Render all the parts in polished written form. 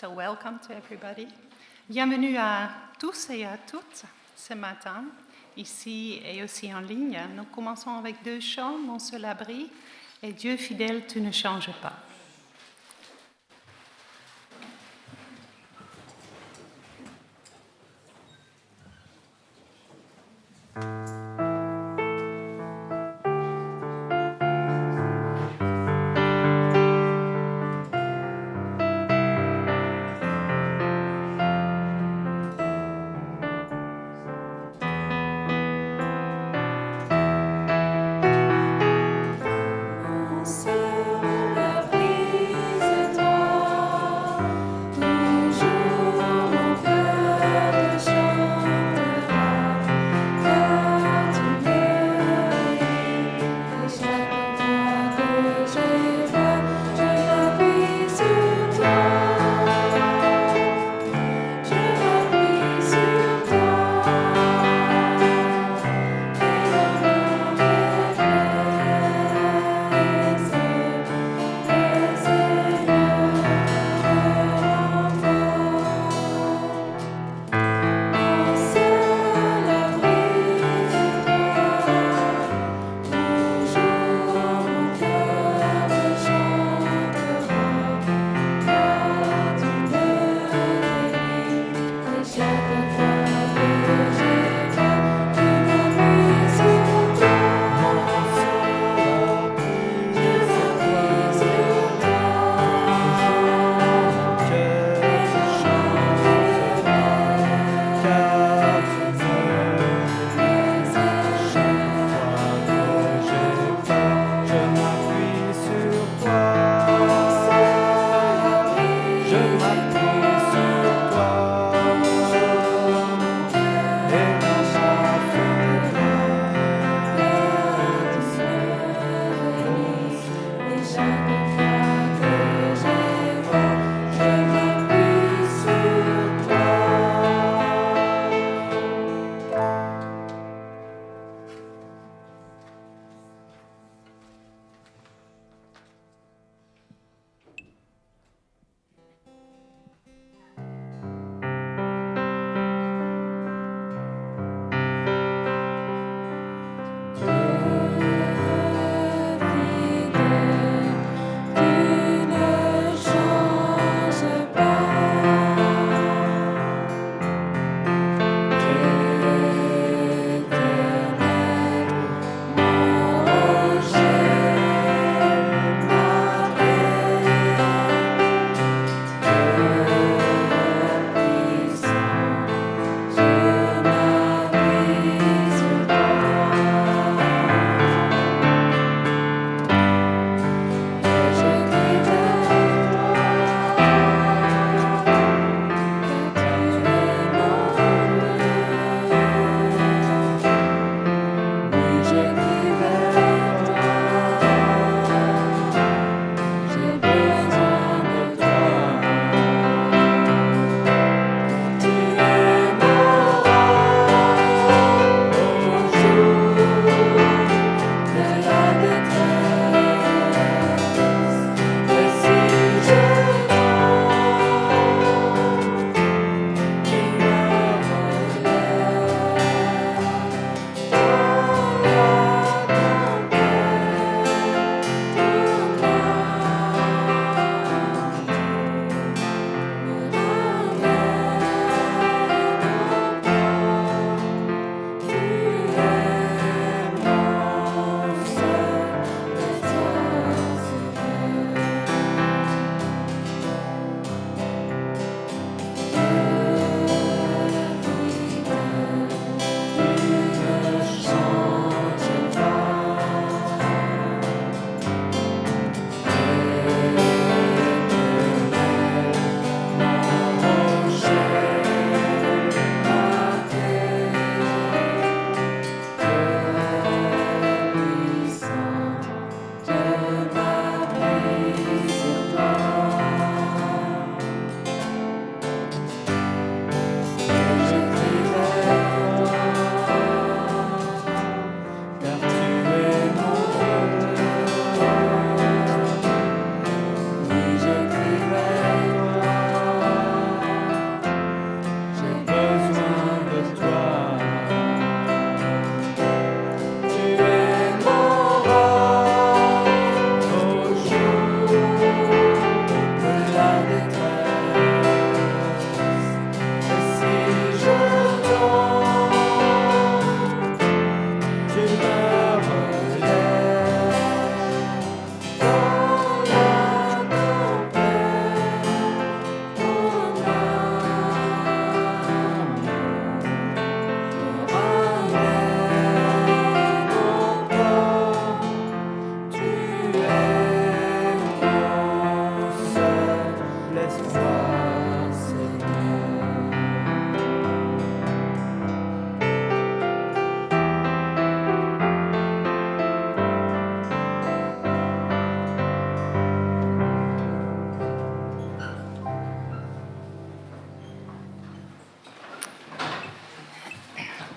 So welcome to everybody. Bienvenue à tous et à toutes ce matin, ici et aussi en ligne. Nous commençons avec 2 chants, Mon seul abri et Dieu fidèle, tu ne changes pas. Mon seul abri. espoir, Seigneur.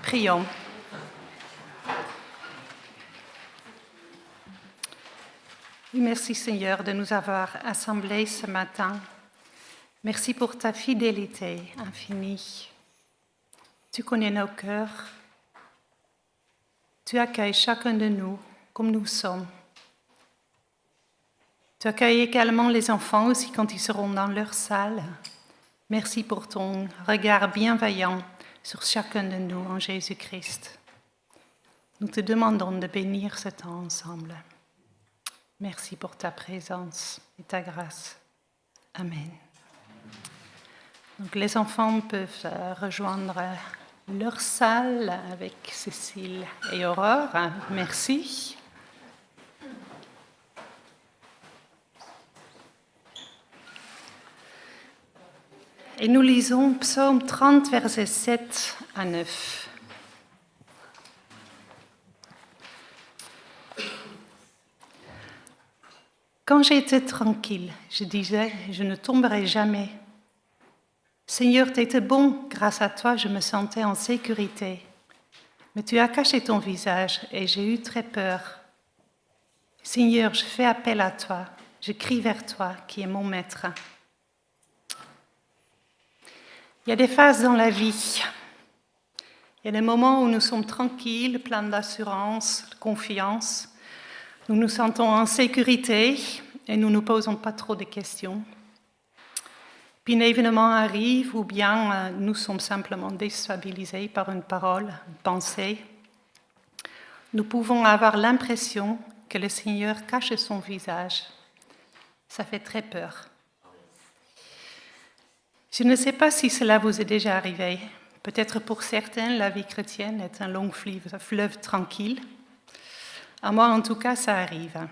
Prions. Merci Seigneur de nous avoir assemblés ce matin. Merci pour ta fidélité infinie. Tu connais nos cœurs. Tu accueilles chacun de nous comme nous sommes. Tu accueilles également les enfants aussi quand ils seront dans leur salle. Merci pour ton regard bienveillant sur chacun de nous en Jésus-Christ. Nous te demandons de bénir ce temps ensemble. Merci pour ta présence et ta grâce. Amen. Donc, les enfants peuvent rejoindre leur salle avec Cécile et Aurore. Merci. Et nous lisons Psaume 30, versets 7 à 9. Quand j'étais tranquille, je disais, je ne tomberai jamais. Seigneur, tu étais bon, grâce à toi, je me sentais en sécurité. Mais tu as caché ton visage et j'ai eu très peur. Seigneur, je fais appel à toi, je crie vers toi, qui est mon maître. Il y a des phases dans la vie. Il y a des moments où nous sommes tranquilles, pleins d'assurance, de confiance. Nous nous sentons en sécurité et nous ne nous posons pas trop de questions. Puis un événement arrive ou bien nous sommes simplement déstabilisés par une parole, une pensée. Nous pouvons avoir l'impression que le Seigneur cache son visage. Ça fait très peur. Je ne sais pas si cela vous est déjà arrivé. Peut-être pour certains, la vie chrétienne est un long fleuve tranquille. À moi, en tout cas, ça arrive.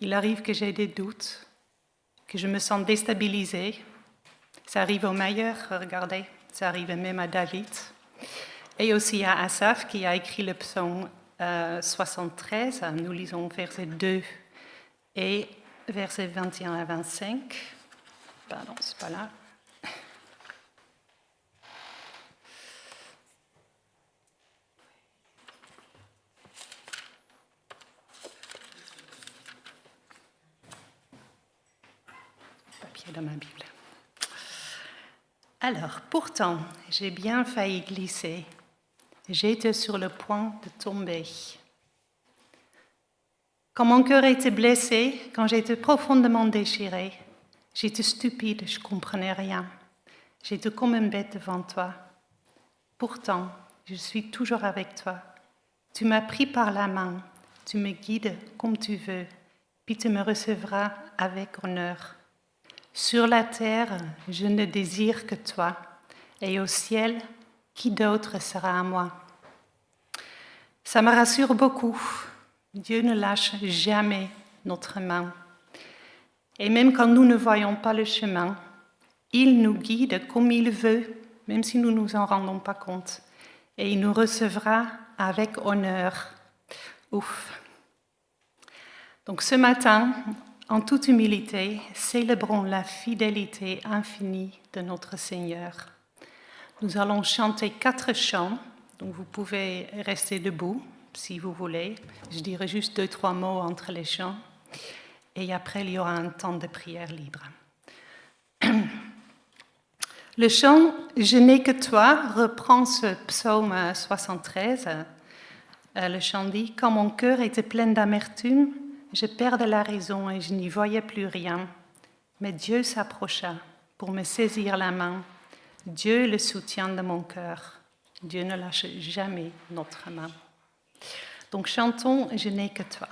Il arrive que j'ai des doutes, que je me sens déstabilisée. Ça arrive au meilleur, regardez, ça arrive même à David. Et aussi à Asaph, qui a écrit le psaume 73. Nous lisons versets 2 et versets 21 à 25. Pardon, c'est pas là. Dans ma Bible. Alors, pourtant, j'ai bien failli glisser. J'étais sur le point de tomber. Quand mon cœur était blessé, quand j'étais profondément déchirée, j'étais stupide, je ne comprenais rien. J'étais comme une bête devant toi. Pourtant, je suis toujours avec toi. Tu m'as pris par la main, tu me guides comme tu veux, puis tu me recevras avec honneur. Sur la terre, je ne désire que toi, et au ciel, qui d'autre sera à moi? Ça me rassure beaucoup. Dieu ne lâche jamais notre main. Et même quand nous ne voyons pas le chemin, il nous guide comme il veut, même si nous ne nous en rendons pas compte. Et il nous recevra avec honneur. Ouf. Donc ce matin, en toute humilité, célébrons la fidélité infinie de notre Seigneur. Nous allons chanter 4 chants, donc vous pouvez rester debout si vous voulez. Je dirai juste 2-3 mots entre les chants. Et après, il y aura un temps de prière libre. Le chant « Je n'ai que toi » reprend ce psaume 73. Le chant dit « Quand mon cœur était plein d'amertume, je perdais la raison et je n'y voyais plus rien. Mais Dieu s'approcha pour me saisir la main. Dieu est le soutien de mon cœur. Dieu ne lâche jamais notre main. » Donc chantons « Je n'ai que toi ».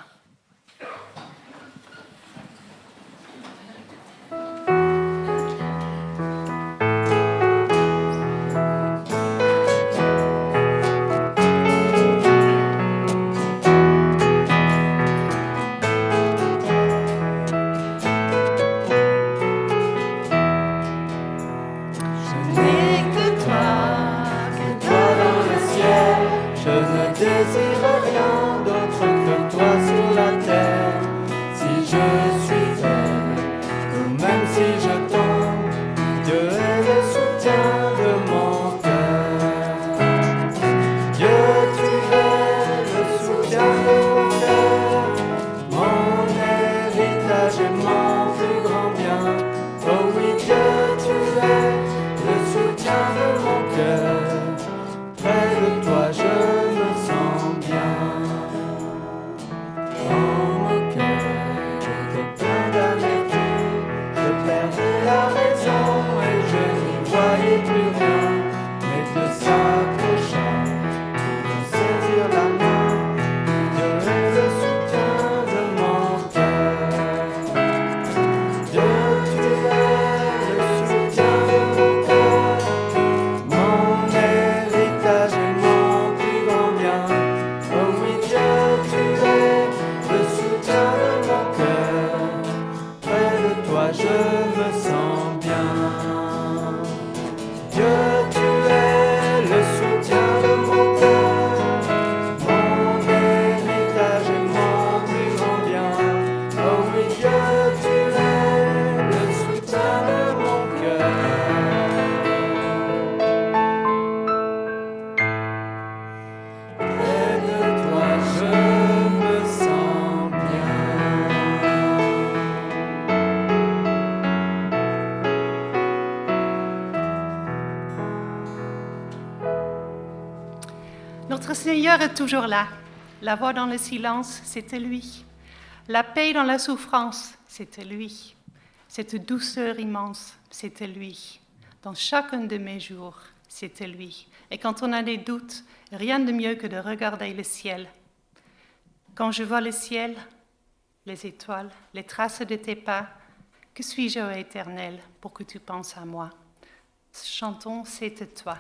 Notre Seigneur est toujours là. La voix dans le silence, c'était lui. La paix dans la souffrance, c'était lui. Cette douceur immense, c'était lui. Dans chacun de mes jours, c'était lui. Et quand on a des doutes, rien de mieux que de regarder le ciel. Quand je vois le ciel, les étoiles, les traces de tes pas, que suis-je, ô Éternel, pour que tu penses à moi? Chantons, c'est toi.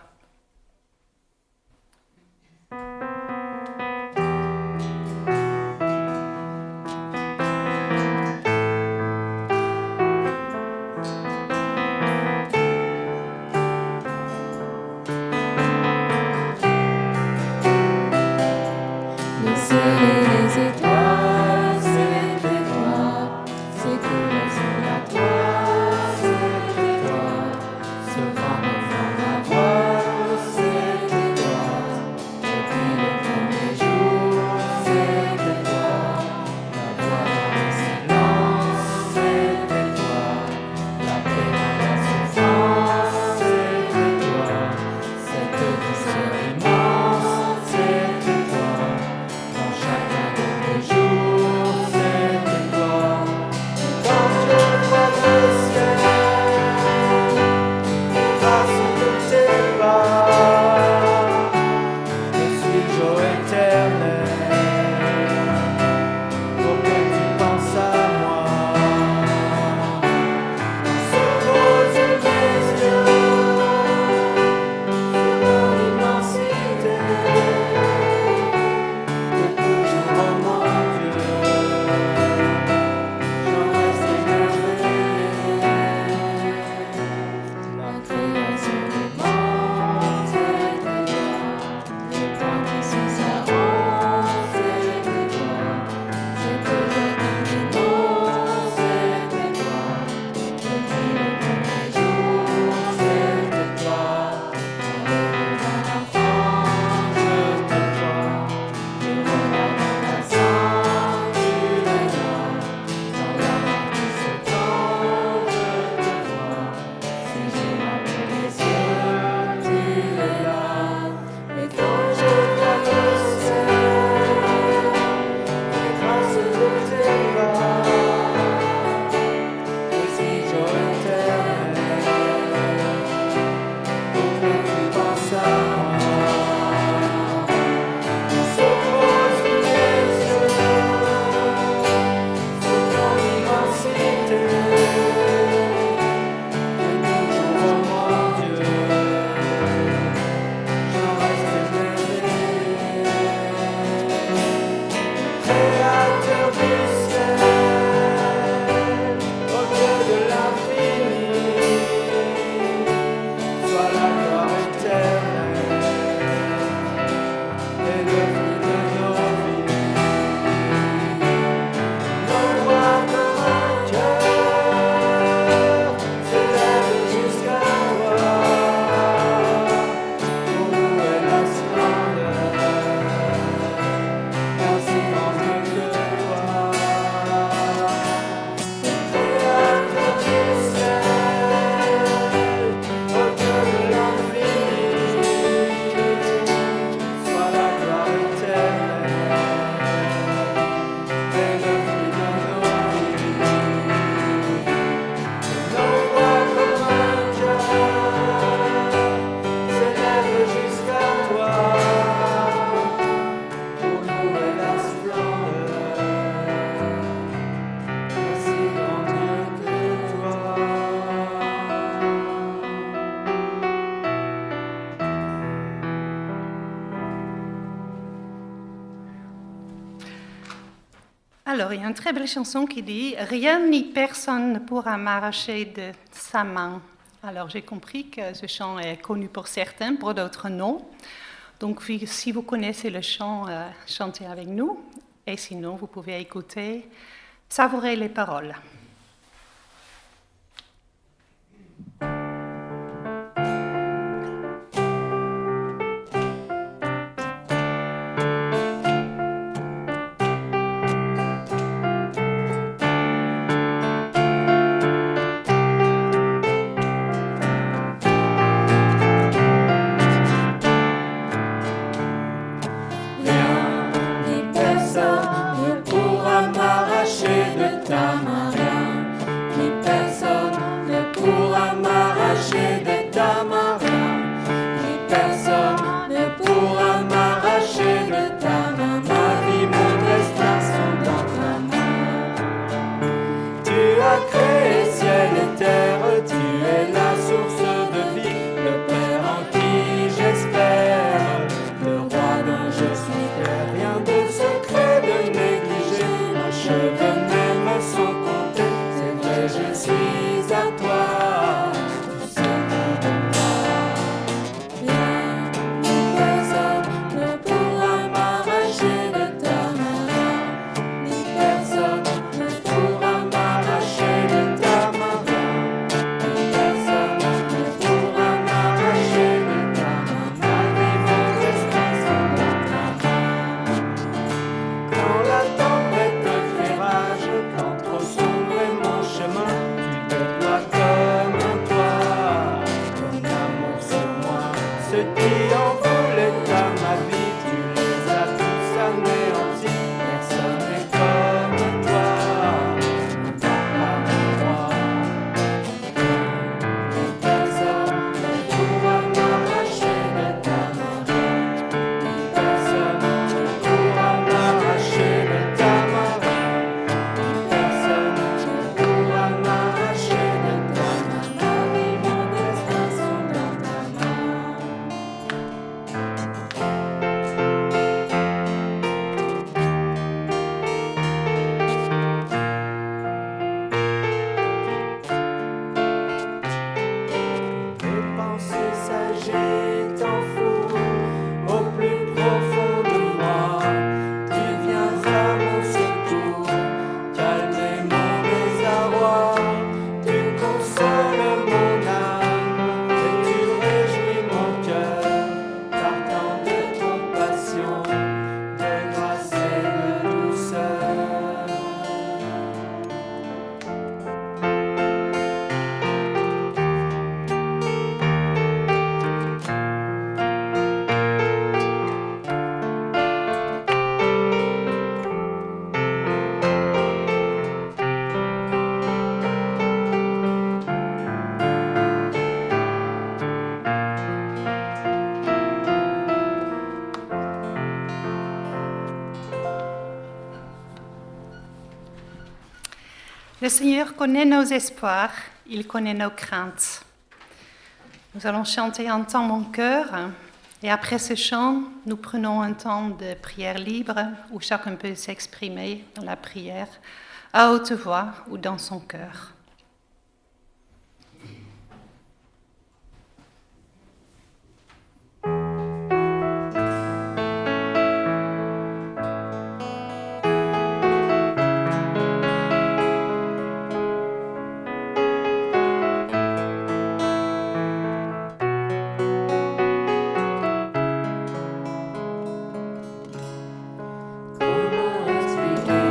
Alors, il y a une très belle chanson qui dit « Rien ni personne ne pourra m'arracher de sa main ». Alors, j'ai compris que ce chant est connu pour certains, pour d'autres non. Donc, si vous connaissez le chant, chantez avec nous. Et sinon, vous pouvez écouter, savourer les paroles. qui en voulaient à ma vie, tu les as tous anéantis. Personne n'est comme toi, papa roi. Personne ne pourra m'arracher de ta main. Personne ne pourra m'arracher de ta main. Personne ne pourra m'arracher de ta main. Ma vie, mon destin sont dans ta main. Mes pensées s'agitent en foule au plus profond de moi. Tu viens à mon secours, calmer mon désarroi. Tu consoles mon âme et tu réjouis mon cœur. Partant de compassion, de grâce et de douceur. Le Seigneur connaît nos espoirs, il connaît nos craintes. Nous allons chanter un temps mon cœur et après ce chant, nous prenons un temps de prière libre où chacun peut s'exprimer dans la prière à haute voix ou dans son cœur. Comment expliquer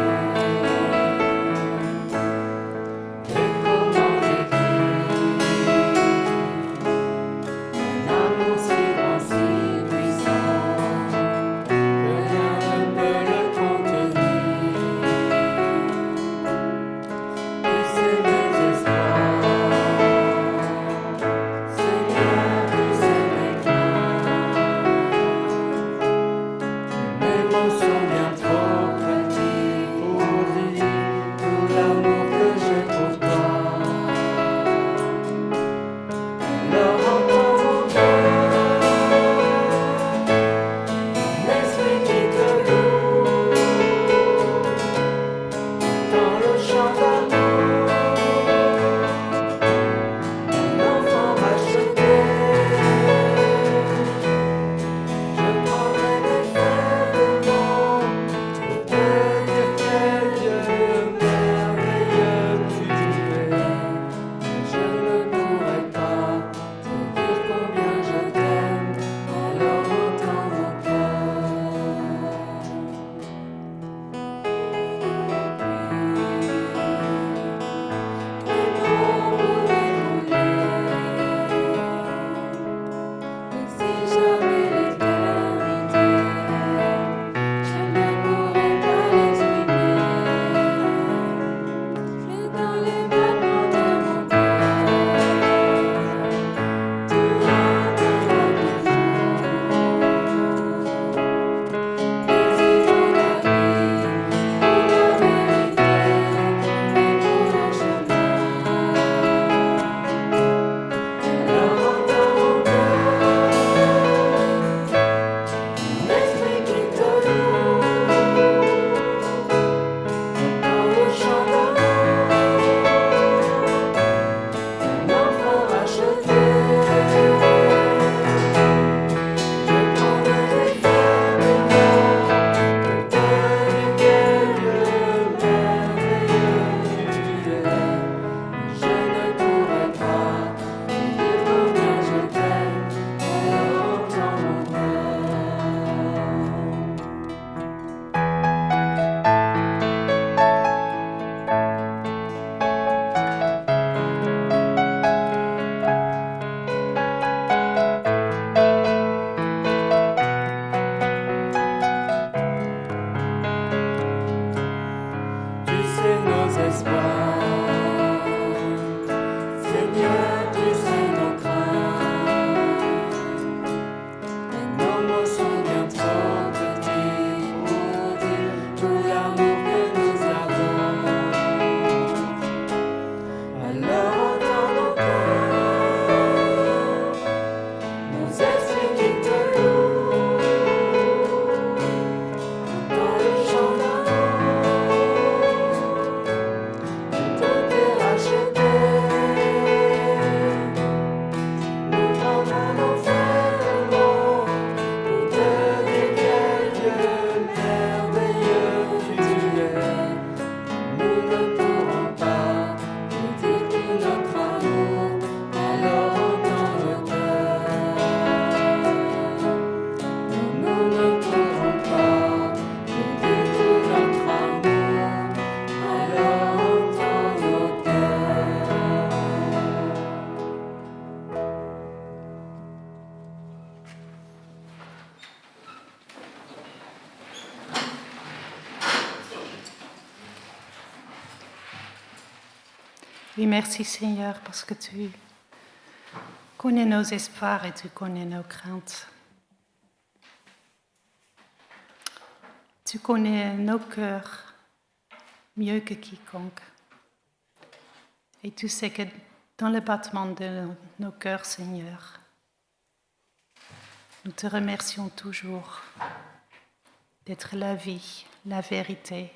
Oui, merci Seigneur, parce que tu connais nos espoirs et tu connais nos craintes. Tu connais nos cœurs mieux que quiconque. Et tu sais que dans le battement de nos cœurs, Seigneur, nous te remercions toujours d'être la vie, la vérité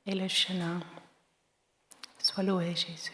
et le chemin. Sois loué, Jésus.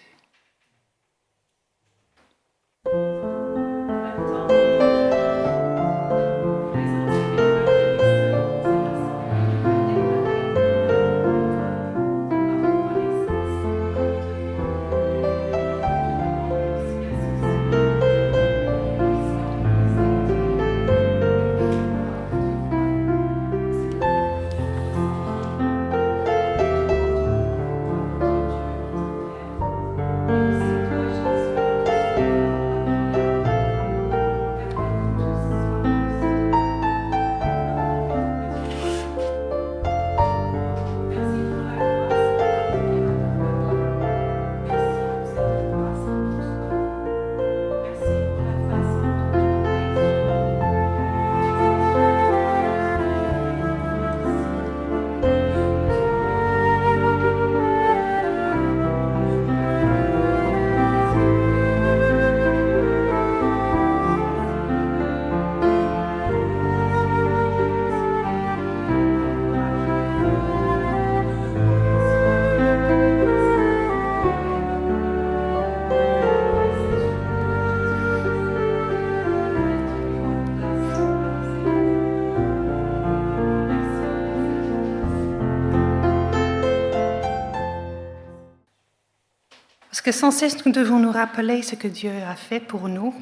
Parce que sans cesse, nous devons nous rappeler ce que Dieu a fait pour nous.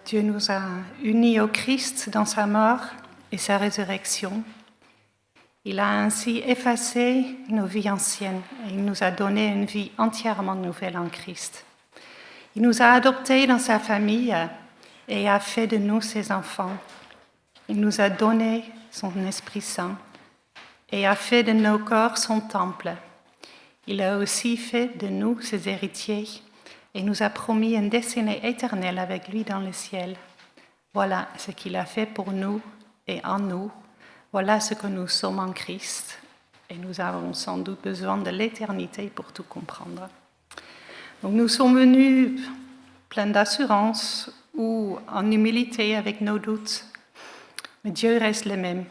Dieu nous a unis au Christ dans sa mort et sa résurrection. Il a ainsi effacé nos vies anciennes et il nous a donné une vie entièrement nouvelle en Christ. Il nous a adoptés dans sa famille et a fait de nous ses enfants. Il nous a donné son Esprit Saint et a fait de nos corps son temple. Il a aussi fait de nous ses héritiers et nous a promis une destinée éternelle avec lui dans le ciel. Voilà ce qu'il a fait pour nous et en nous. Voilà ce que nous sommes en Christ. Et nous avons sans doute besoin de l'éternité pour tout comprendre. Donc nous sommes venus pleins d'assurance ou en humilité avec nos doutes. Mais Dieu reste le même.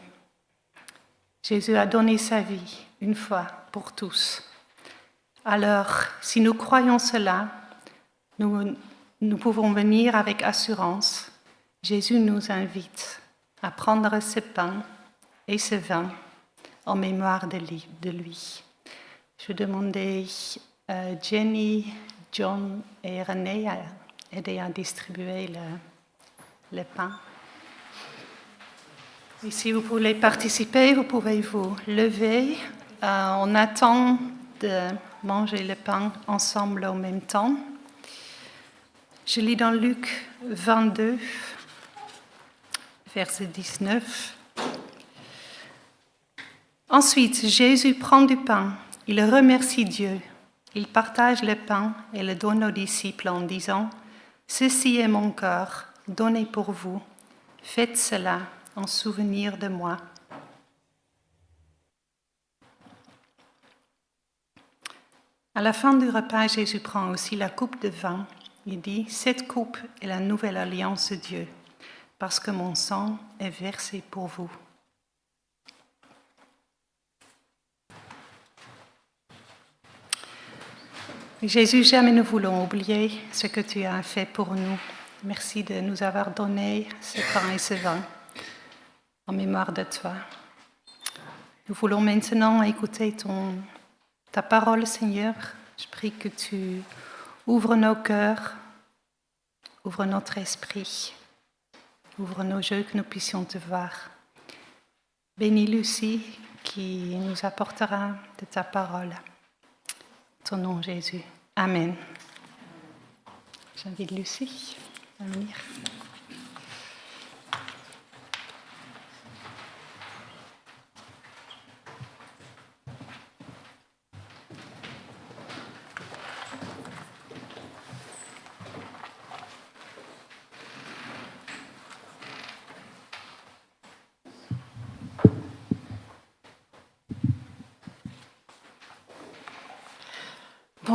Jésus a donné sa vie une fois pour tous. Alors, si nous croyons cela, nous pouvons venir avec assurance. Jésus nous invite à prendre ce pain et ce vin en mémoire de lui. Je demandais à Jenny, John et René à aider à distribuer le pain. Et si vous voulez participer, vous pouvez vous lever. On attend de manger le pain ensemble en même temps. Je lis dans Luc 22, verset 19. Ensuite, Jésus prend du pain, il remercie Dieu, il partage le pain et le donne aux disciples en disant « Ceci est mon corps, donné pour vous, faites cela en souvenir de moi. » À la fin du repas, Jésus prend aussi la coupe de vin. Il dit « Cette coupe est la nouvelle alliance de Dieu, parce que mon sang est versé pour vous. » Jésus, jamais nous voulons oublier ce que tu as fait pour nous. Merci de nous avoir donné ce pain et ce vin en mémoire de toi. Nous voulons maintenant écouter ta parole, Seigneur. Je prie que tu ouvres nos cœurs, ouvre notre esprit, ouvre nos yeux, que nous puissions te voir. Bénis Lucie qui nous apportera de ta parole. En ton nom, Jésus. Amen. J'invite Lucie à venir.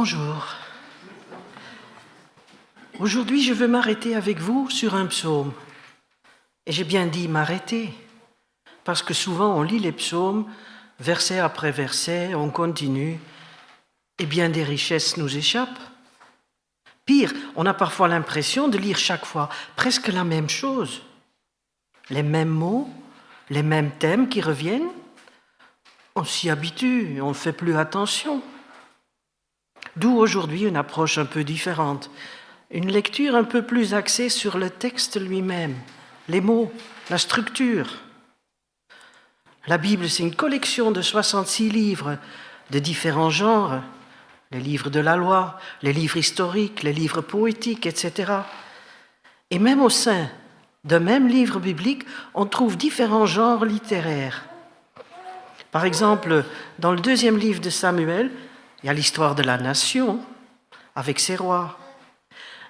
Bonjour. Aujourd'hui, je veux m'arrêter avec vous sur un psaume. Et j'ai bien dit m'arrêter, parce que souvent on lit les psaumes, verset après verset, on continue, et bien des richesses nous échappent. Pire, on a parfois l'impression de lire chaque fois presque la même chose. Les mêmes mots, les mêmes thèmes qui reviennent. On s'y habitue, on ne fait plus attention. D'où aujourd'hui une approche un peu différente, une lecture un peu plus axée sur le texte lui-même, les mots, la structure. La Bible, c'est une collection de 66 livres de différents genres, les livres de la loi, les livres historiques, les livres poétiques, etc. Et même au sein d'un même livre biblique, on trouve différents genres littéraires. Par exemple, dans le 2e livre de Samuel, il y a l'histoire de la nation avec ses rois.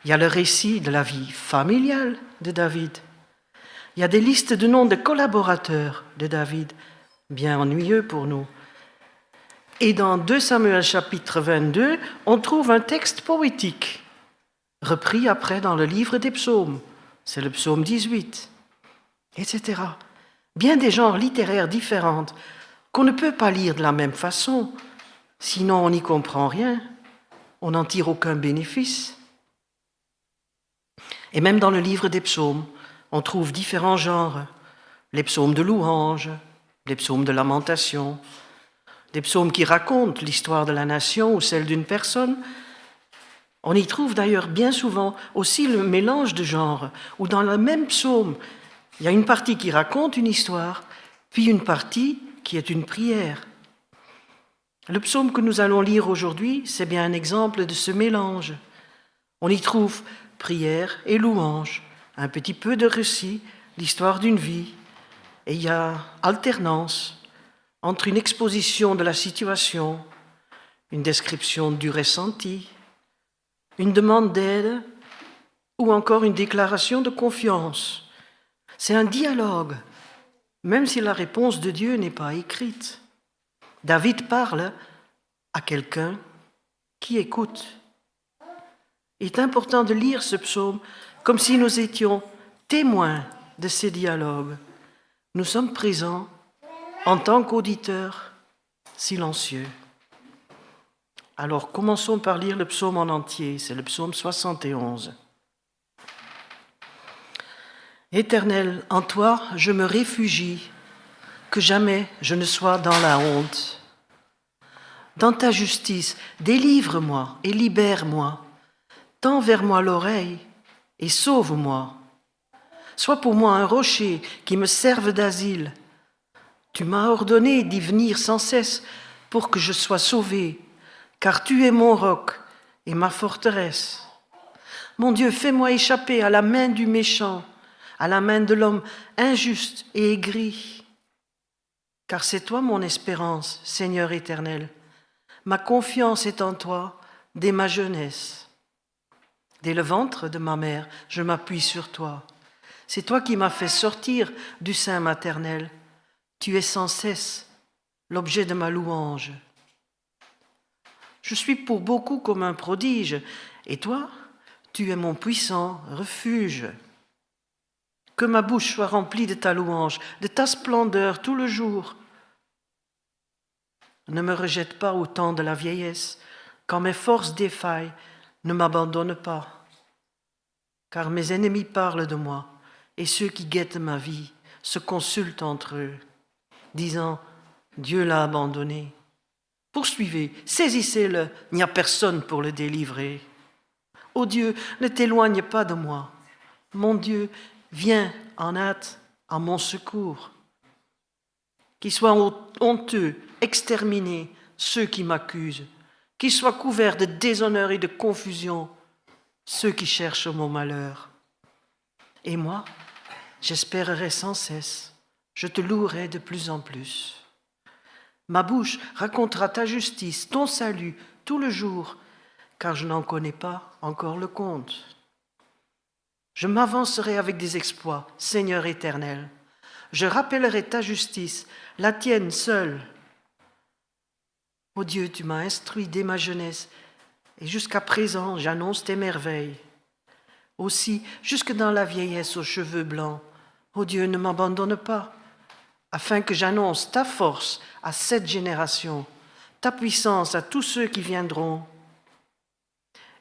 Il y a le récit de la vie familiale de David. Il y a des listes de noms de collaborateurs de David, bien ennuyeux pour nous. Et dans 2 Samuel chapitre 22, on trouve un texte poétique, repris après dans le livre des psaumes. C'est le psaume 18, etc. Bien des genres littéraires différents qu'on ne peut pas lire de la même façon, sinon on n'y comprend rien, on n'en tire aucun bénéfice. Et même dans le livre des psaumes, on trouve différents genres, les psaumes de louange, les psaumes de lamentation, des psaumes qui racontent l'histoire de la nation ou celle d'une personne. On y trouve d'ailleurs bien souvent aussi le mélange de genres, où dans le même psaume, il y a une partie qui raconte une histoire, puis une partie qui est une prière. Le psaume que nous allons lire aujourd'hui, c'est bien un exemple de ce mélange. On y trouve prière et louange, un petit peu de récit, l'histoire d'une vie, et il y a alternance entre une exposition de la situation, une description du ressenti, une demande d'aide ou encore une déclaration de confiance. C'est un dialogue, même si la réponse de Dieu n'est pas écrite. David parle à quelqu'un qui écoute. Il est important de lire ce psaume comme si nous étions témoins de ces dialogues. Nous sommes présents en tant qu'auditeurs silencieux. Alors commençons par lire le psaume en entier, c'est le psaume 71. Éternel, en toi je me réfugie, que jamais je ne sois dans la honte. Dans ta justice, délivre-moi et libère-moi. Tends vers moi l'oreille et sauve-moi. Sois pour moi un rocher qui me serve d'asile. Tu m'as ordonné d'y venir sans cesse pour que je sois sauvé, car tu es mon roc et ma forteresse. Mon Dieu, fais-moi échapper à la main du méchant, à la main de l'homme injuste et aigri. Car c'est toi mon espérance, Seigneur éternel. Ma confiance est en toi dès ma jeunesse. Dès le ventre de ma mère, je m'appuie sur toi. C'est toi qui m'as fait sortir du sein maternel. Tu es sans cesse l'objet de ma louange. Je suis pour beaucoup comme un prodige, et toi, tu es mon puissant refuge. Que ma bouche soit remplie de ta louange, de ta splendeur tout le jour. Ne me rejette pas au temps de la vieillesse, quand mes forces défaillent, ne m'abandonne pas. Car mes ennemis parlent de moi, et ceux qui guettent ma vie se consultent entre eux, disant « Dieu l'a abandonné ». Poursuivez, saisissez-le, il n'y a personne pour le délivrer. Ô Dieu, ne t'éloigne pas de moi. Mon Dieu, viens en hâte à mon secours. Qu'ils soient honteux, exterminés, ceux qui m'accusent. Qu'ils soient couverts de déshonneur et de confusion, ceux qui cherchent mon malheur. Et moi, j'espérerai sans cesse, je te louerai de plus en plus. Ma bouche racontera ta justice, ton salut, tout le jour, car je n'en connais pas encore le compte. Je m'avancerai avec des exploits, Seigneur éternel. Je rappellerai ta justice, la tienne seule. Ô Dieu, tu m'as instruit dès ma jeunesse, Et jusqu'à présent, j'annonce tes merveilles. Aussi, jusque dans la vieillesse aux cheveux blancs, ô Dieu, ne m'abandonne pas, afin que j'annonce ta force à cette génération, ta puissance à tous ceux qui viendront.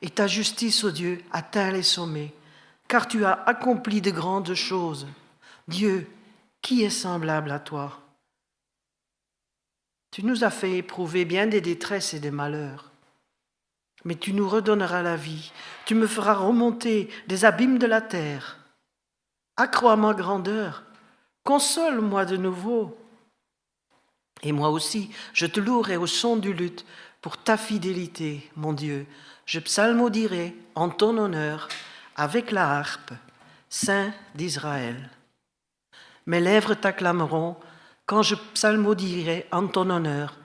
Et ta justice, ô Dieu, atteint les sommets, car tu as accompli de grandes choses. Dieu, qui est semblable à toi? Tu nous as fait éprouver bien des détresses et des malheurs, mais tu nous redonneras la vie, tu me feras remonter des abîmes de la terre. Accrois ma grandeur, console-moi de nouveau. Et moi aussi, je te louerai au son du luth pour ta fidélité, mon Dieu. Je psalmodierai en ton honneur avec la harpe, Saint d'Israël. Mes lèvres t'acclameront quand je psalmodierai en ton honneur,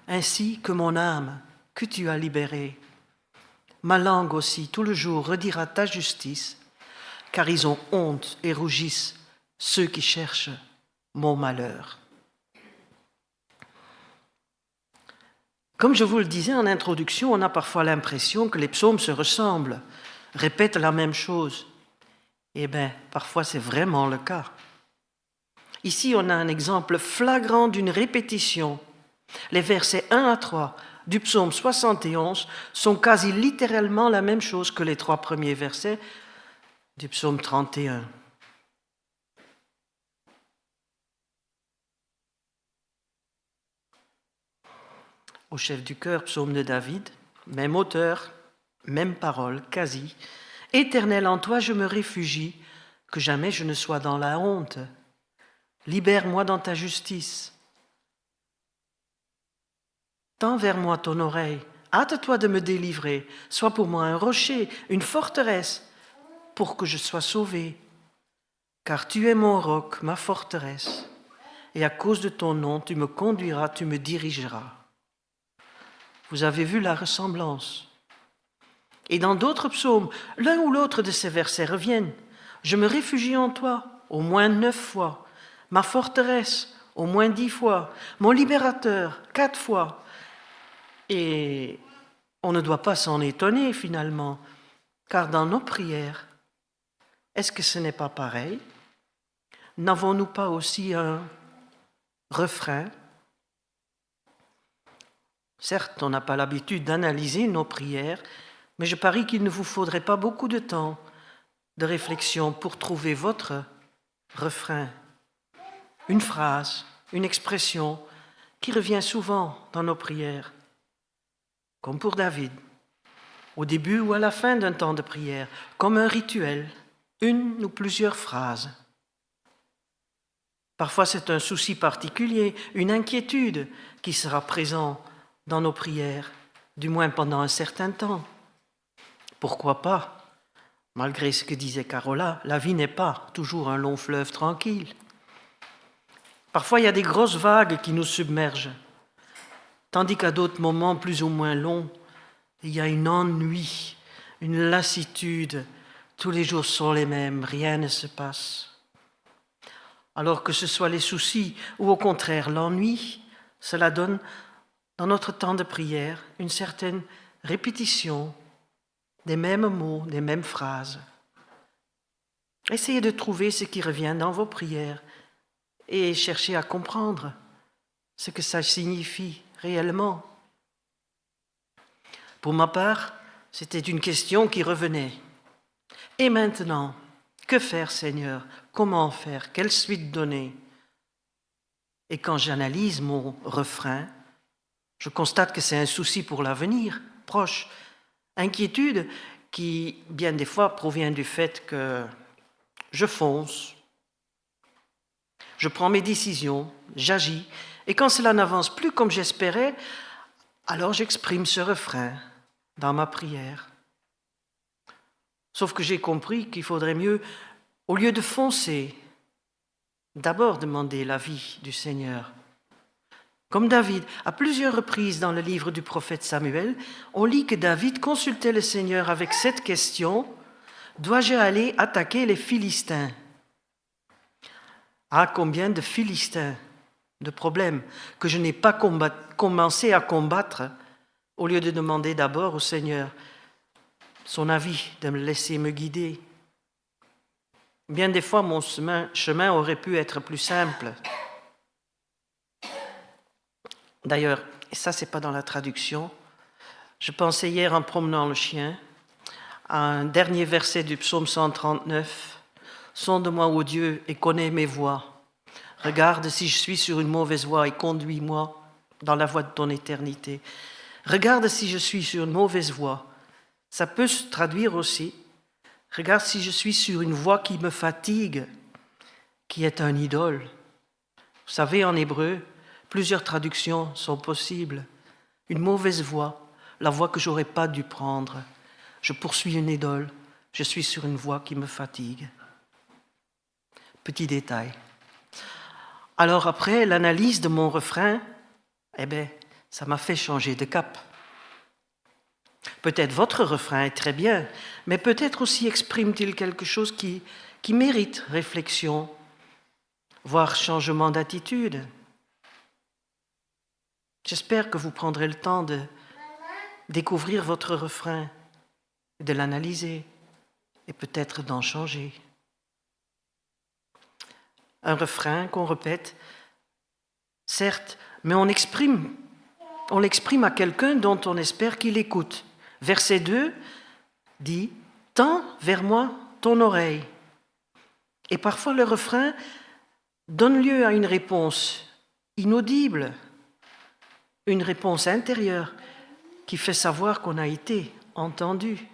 ainsi que mon âme que tu as libérée. Ma langue aussi, tout le jour, redira ta justice, car ils ont honte et rougissent, ceux qui cherchent mon malheur. Comme je vous le disais en introduction, on a parfois l'impression que les psaumes se ressemblent, répètent la même chose. Eh bien, parfois c'est vraiment le cas. Ici, on a un exemple flagrant d'une répétition. Les versets 1 à 3 du psaume 71 sont quasi littéralement la même chose que les 3 premiers versets du psaume 31. Au chef du chœur, psaume de David, même auteur, même parole, quasi. Éternel, en toi je me réfugie, que jamais je ne sois dans la honte. Libère-moi dans ta justice. Tends vers moi ton oreille, hâte-toi de me délivrer, sois pour moi un rocher, une forteresse, pour que je sois sauvé. Car tu es mon roc, ma forteresse, et à cause de ton nom, tu me conduiras, tu me dirigeras. Vous avez vu la ressemblance. Et dans d'autres psaumes, l'un ou l'autre de ces versets reviennent. Je me réfugie en toi, au moins 9 fois. Ma forteresse, au moins 10 fois. Mon libérateur, 4 fois. Et on ne doit pas s'en étonner finalement, car dans nos prières, est-ce que ce n'est pas pareil? N'avons-nous pas aussi un refrain? Certes, on n'a pas l'habitude d'analyser nos prières, mais je parie qu'il ne vous faudrait pas beaucoup de temps de réflexion pour trouver votre refrain. Une phrase, une expression qui revient souvent dans nos prières, comme pour David, au début ou à la fin d'un temps de prière, comme un rituel, une ou plusieurs phrases. Parfois c'est un souci particulier, une inquiétude qui sera présent dans nos prières, du moins pendant un certain temps. Pourquoi pas? Malgré ce que disait Carola, la vie n'est pas toujours un long fleuve tranquille. Parfois, il y a des grosses vagues qui nous submergent, tandis qu'à d'autres moments plus ou moins longs, il y a une ennui, une lassitude. Tous les jours sont les mêmes, rien ne se passe. Alors que ce soit les soucis ou au contraire l'ennui, cela donne dans notre temps de prière une certaine répétition des mêmes mots, des mêmes phrases. Essayez de trouver ce qui revient dans vos prières et cherchez à comprendre ce que ça signifie réellement. Pour ma part, c'était une question qui revenait. Et maintenant, que faire, Seigneur? Comment faire? Quelle suite donner? Et quand j'analyse mon refrain, je constate que c'est un souci pour l'avenir, proche. Inquiétude qui, bien des fois, provient du fait que je fonce, je prends mes décisions, j'agis, et quand cela n'avance plus comme j'espérais, alors j'exprime ce refrain dans ma prière. Sauf que j'ai compris qu'il faudrait mieux, au lieu de foncer, d'abord demander l'avis du Seigneur. Comme David, à plusieurs reprises dans le livre du prophète Samuel, on lit que David consultait le Seigneur avec cette question: « Dois-je aller attaquer les Philistins ?» Ah, combien de Philistins, de problèmes que je n'ai pas commencé à combattre au lieu de demander d'abord au Seigneur son avis, de me laisser me guider. Bien des fois, mon chemin aurait pu être plus simple. D'ailleurs, et ça, c'est pas dans la traduction, je pensais hier en promenant le chien à un dernier verset du psaume 139. « Sonde-moi, ô Dieu, et connais mes voies. Regarde si je suis sur une mauvaise voie et conduis-moi dans la voie de ton éternité. Regarde si je suis sur une mauvaise voie. » Ça peut se traduire aussi. Regarde si je suis sur une voie qui me fatigue, qui est un idole. Vous savez, en hébreu, plusieurs traductions sont possibles. Une mauvaise voie, la voie que j'aurais pas dû prendre. Je poursuis une idole, je suis sur une voie qui me fatigue. Petit détail. Alors après, l'analyse de mon refrain, ça m'a fait changer de cap. Peut-être votre refrain est très bien, mais peut-être aussi exprime-t-il quelque chose qui mérite réflexion, voire changement d'attitude. J'espère que vous prendrez le temps de découvrir votre refrain, de l'analyser et peut-être d'en changer. Un refrain qu'on répète, certes, mais on l'exprime à quelqu'un dont on espère qu'il écoute. Verset 2 dit « Tends vers moi ton oreille ». Et parfois le refrain donne lieu à une réponse inaudible, une réponse intérieure qui fait savoir qu'on a été entendu.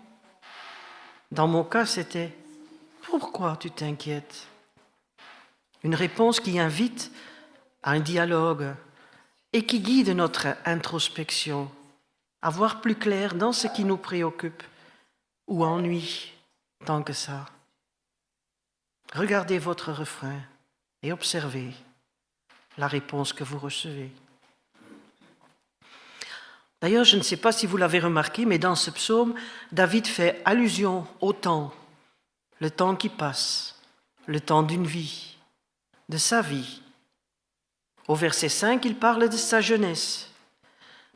Dans mon cas, c'était « Pourquoi tu t'inquiètes ?» Une réponse qui invite à un dialogue et qui guide notre introspection, à voir plus clair dans ce qui nous préoccupe ou ennuie tant que ça. Regardez votre refrain et observez la réponse que vous recevez. D'ailleurs, je ne sais pas si vous l'avez remarqué, mais dans ce psaume, David fait allusion au temps, le temps qui passe, le temps d'une vie, de sa vie. Au verset 5, il parle de sa jeunesse.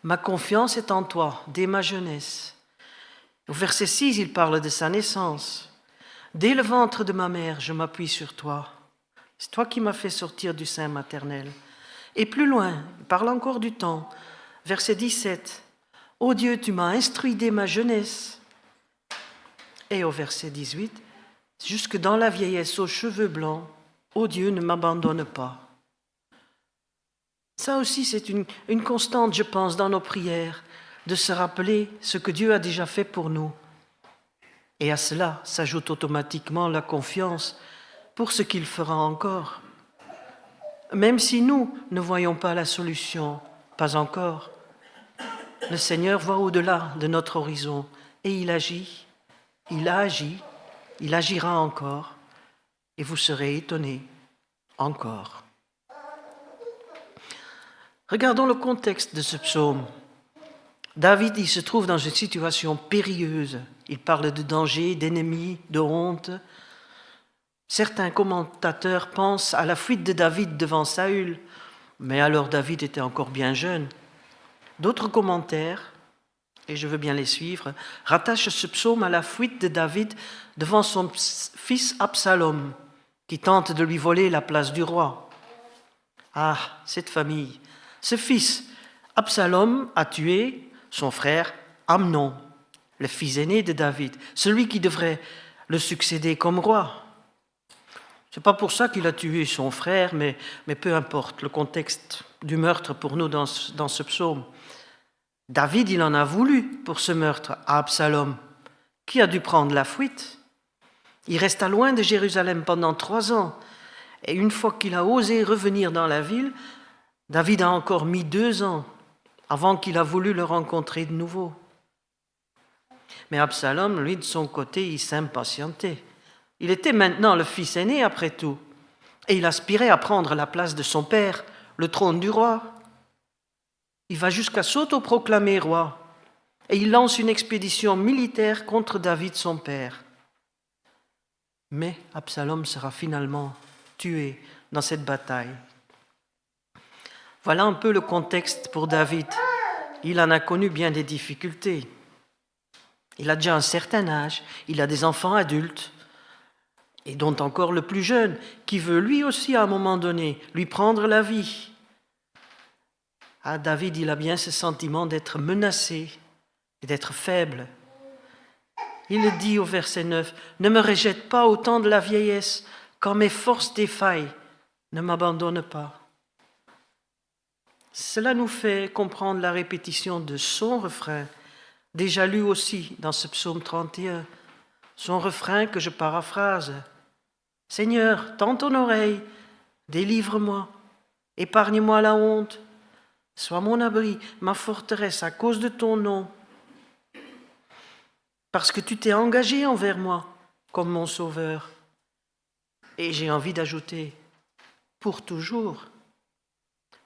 Ma confiance est en toi, dès ma jeunesse. Au verset 6, il parle de sa naissance. Dès le ventre de ma mère, je m'appuie sur toi. C'est toi qui m'as fait sortir du sein maternel. Et plus loin, il parle encore du temps. Verset 17. Ô Dieu, tu m'as instruit dès ma jeunesse. Et au verset 18, jusque dans la vieillesse aux cheveux blancs, ô Dieu, ne m'abandonne pas. Ça aussi, c'est une constante, je pense, dans nos prières, de se rappeler ce que Dieu a déjà fait pour nous. Et à cela s'ajoute automatiquement la confiance pour ce qu'il fera encore. Même si nous ne voyons pas la solution, pas encore, le Seigneur voit au-delà de notre horizon et il agit, il a agi, il agira encore et vous serez étonnés encore. Regardons le contexte de ce psaume. David, il se trouve dans une situation périlleuse. Il parle de danger, d'ennemis, de honte. Certains commentateurs pensent à la fuite de David devant Saül, mais alors David était encore bien jeune. D'autres commentaires, et je veux bien les suivre, rattachent ce psaume à la fuite de David devant son fils Absalom, qui tente de lui voler la place du roi. Ah, cette famille! Ce fils, Absalom, a tué son frère Amnon, le fils aîné de David, celui qui devrait le succéder comme roi. Ce n'est pas pour ça qu'il a tué son frère, mais peu importe le contexte du meurtre pour nous dans ce psaume. David, il en a voulu pour ce meurtre à Absalom, qui a dû prendre la fuite. Il resta loin de Jérusalem pendant 3 ans, et une fois qu'il a osé revenir dans la ville, David a encore mis 2 ans avant qu'il a voulu le rencontrer de nouveau. Mais Absalom, lui, de son côté, il s'impatientait. Il était maintenant le fils aîné, après tout, et il aspirait à prendre la place de son père, le trône du roi. Il va jusqu'à s'autoproclamer roi, et il lance une expédition militaire contre David, son père. Mais Absalom sera finalement tué dans cette bataille. Voilà un peu le contexte pour David. il en a connu bien des difficultés. Il a déjà un certain âge, il a des enfants adultes, et dont encore le plus jeune, qui veut lui aussi à un moment donné lui prendre la vie. Ah, David, il a bien ce sentiment d'être menacé et d'être faible. Il dit au verset 9, « Ne me rejette pas au temps de la vieillesse, quand mes forces défaillent, ne m'abandonne pas. » Cela nous fait comprendre la répétition de son refrain, déjà lu aussi dans ce psaume 31, son refrain que je paraphrase. « Seigneur, tends ton oreille, délivre-moi, épargne-moi la honte, sois mon abri, ma forteresse à cause de ton nom. Parce que tu t'es engagé envers moi comme mon sauveur. » Et j'ai envie d'ajouter, pour toujours,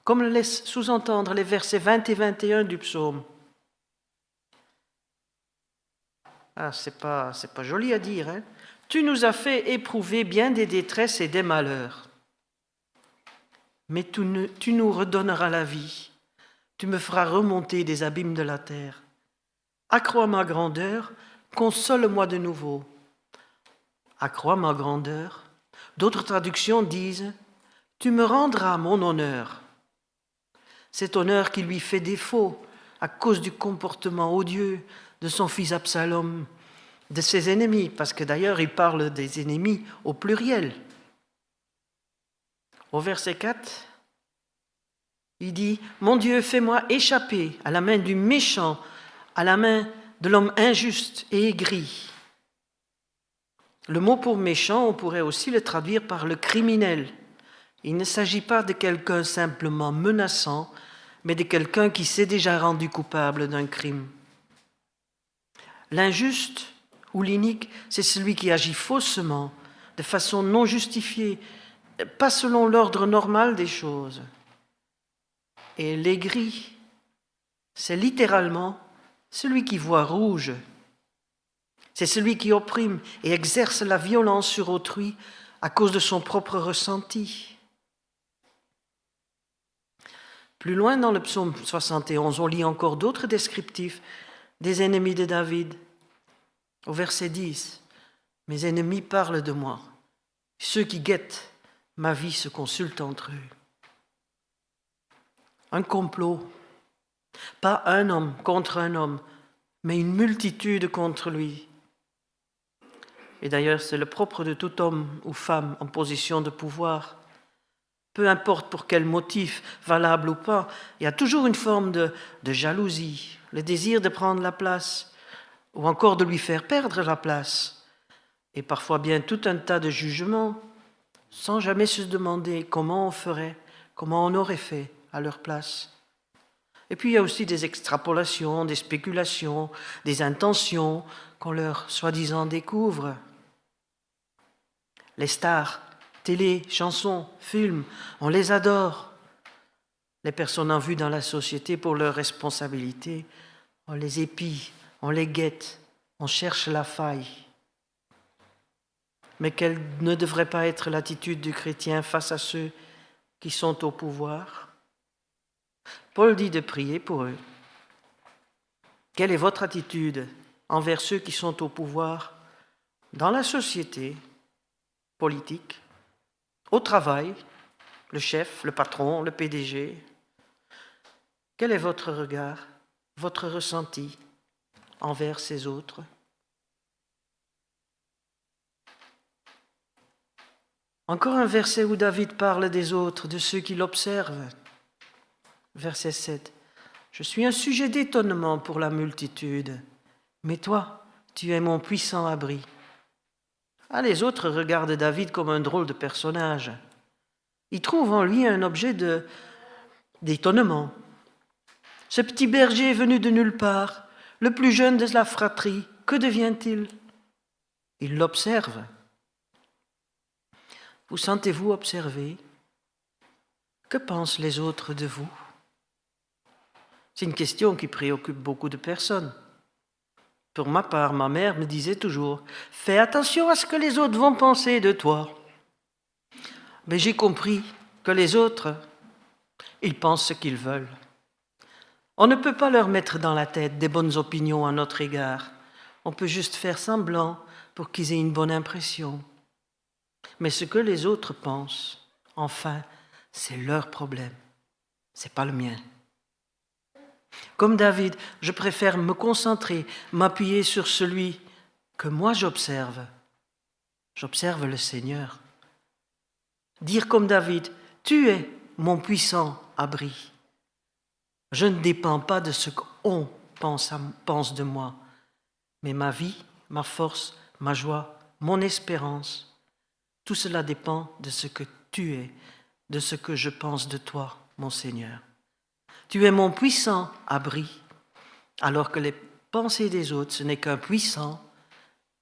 comme le laissent sous-entendre les versets 20 et 21 du psaume. Ah, c'est pas joli à dire, hein? Tu nous as fait éprouver bien des détresses et des malheurs. Mais tu nous redonneras la vie. Tu me feras remonter des abîmes de la terre. Accrois ma grandeur, console-moi de nouveau. Accrois ma grandeur. D'autres traductions disent « Tu me rendras mon honneur ». Cet honneur qui lui fait défaut à cause du comportement odieux de son fils Absalom, de ses ennemis, parce que d'ailleurs il parle des ennemis au pluriel. Au verset 4, il dit « Mon Dieu, fais-moi échapper à la main du méchant, à la main de l'homme injuste et aigri. » Le mot pour méchant, on pourrait aussi le traduire par le criminel. Il ne s'agit pas de quelqu'un simplement menaçant, mais de quelqu'un qui s'est déjà rendu coupable d'un crime. L'injuste ou l'inique, c'est celui qui agit faussement, de façon non justifiée, pas selon l'ordre normal des choses. Et l'aigri, c'est littéralement celui qui voit rouge. C'est celui qui opprime et exerce la violence sur autrui à cause de son propre ressenti. Plus loin dans le psaume 71, on lit encore d'autres descriptifs des ennemis de David. Au verset 10, « Mes ennemis parlent de moi. Ceux qui guettent ma vie se consultent entre eux. » Un complot, pas un homme contre un homme, mais une multitude contre lui. Et d'ailleurs, c'est le propre de tout homme ou femme en position de pouvoir. Peu importe pour quel motif, valable ou pas, il y a toujours une forme de jalousie, le désir de prendre la place, ou encore de lui faire perdre la place, et parfois bien tout un tas de jugements, sans jamais se demander comment on ferait, comment on aurait fait à leur place. Et puis il y a aussi des extrapolations, des spéculations, des intentions qu'on leur soi-disant découvre. Les stars, télé, chansons, films, on les adore. Les personnes en vue dans la société pour leurs responsabilités, on les épie, on les guette, on cherche la faille. Mais quelle ne devrait pas être l'attitude du chrétien face à ceux qui sont au pouvoir? Paul dit de prier pour eux. Quelle est votre attitude envers ceux qui sont au pouvoir dans la société politique, au travail, le chef, le patron, le PDG? Quel est votre regard, votre ressenti envers ces autres? Encore un verset où David parle des autres, de ceux qui l'observent. Verset 7. « Je suis un sujet d'étonnement pour la multitude, mais toi, tu es mon puissant abri. » Ah, les autres regardent David comme un drôle de personnage. Ils trouvent en lui un objet d'étonnement. Ce petit berger venu de nulle part, le plus jeune de la fratrie, que devient-il? Ils l'observent. Vous sentez-vous observé? Que pensent les autres de vous? C'est une question qui préoccupe beaucoup de personnes. Pour ma part, ma mère me disait toujours « Fais attention à ce que les autres vont penser de toi. » Mais j'ai compris que les autres, ils pensent ce qu'ils veulent. On ne peut pas leur mettre dans la tête des bonnes opinions à notre égard. On peut juste faire semblant pour qu'ils aient une bonne impression. Mais ce que les autres pensent, enfin, c'est leur problème. C'est pas le mien. Comme David, je préfère me concentrer, m'appuyer sur celui que moi j'observe. J'observe le Seigneur. Dire comme David, tu es mon puissant abri. Je ne dépends pas de ce qu'on pense de moi, mais ma vie, ma force, ma joie, mon espérance, tout cela dépend de ce que tu es, de ce que je pense de toi, mon Seigneur. Tu es mon puissant abri, alors que les pensées des autres, ce n'est qu'un puissant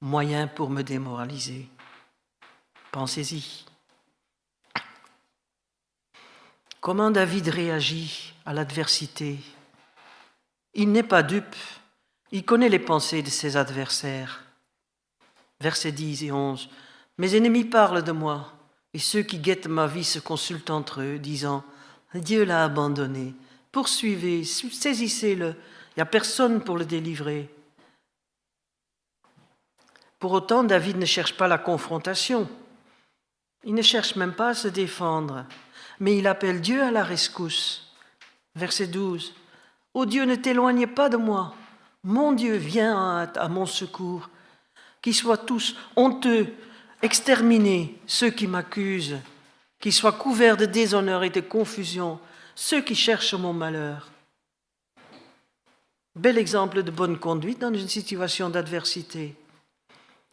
moyen pour me démoraliser. Pensez-y. Comment David réagit à l'adversité? Il n'est pas dupe, il connaît les pensées de ses adversaires. Versets 10 et 11. Mes ennemis parlent de moi, et ceux qui guettent ma vie se consultent entre eux, disant « Dieu l'a abandonné, poursuivez, saisissez-le, il n'y a personne pour le délivrer. » Pour autant, David ne cherche pas la confrontation. Il ne cherche même pas à se défendre, mais il appelle Dieu à la rescousse. Verset 12. « Ô Dieu, ne t'éloignez pas de moi. Mon Dieu, viens à mon secours. Qu'ils soient tous honteux, exterminés, ceux qui m'accusent. Qu'ils soient couverts de déshonneur et de confusion, ceux qui cherchent mon malheur. » Bel exemple de bonne conduite dans une situation d'adversité.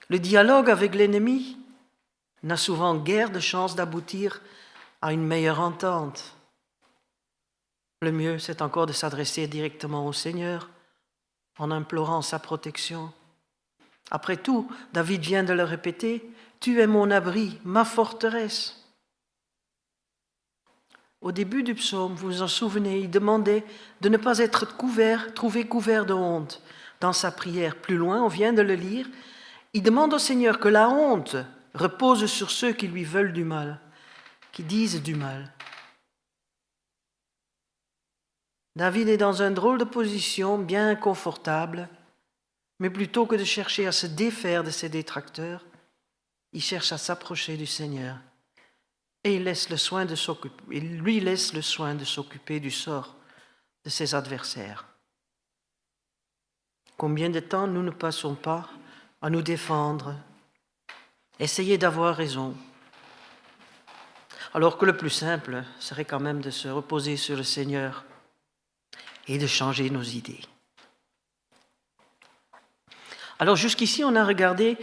Le dialogue avec l'ennemi n'a souvent guère de chance d'aboutir à une meilleure entente. Le mieux, c'est encore de s'adresser directement au Seigneur en implorant sa protection. Après tout, David vient de le répéter, « Tu es mon abri, ma forteresse. » Au début du psaume, vous vous en souvenez, il demandait de ne pas être trouvé couvert de honte. Dans sa prière, plus loin, on vient de le lire, il demande au Seigneur que la honte repose sur ceux qui lui veulent du mal, qui disent du mal. David est dans une drôle de position, bien inconfortable, mais plutôt que de chercher à se défaire de ses détracteurs, il cherche à s'approcher du Seigneur et il lui laisse le soin de s'occuper du sort de ses adversaires. Combien de temps nous ne passons pas à nous défendre, essayer d'avoir raison, alors que le plus simple serait quand même de se reposer sur le Seigneur et de changer nos idées. Alors jusqu'ici, on a regardé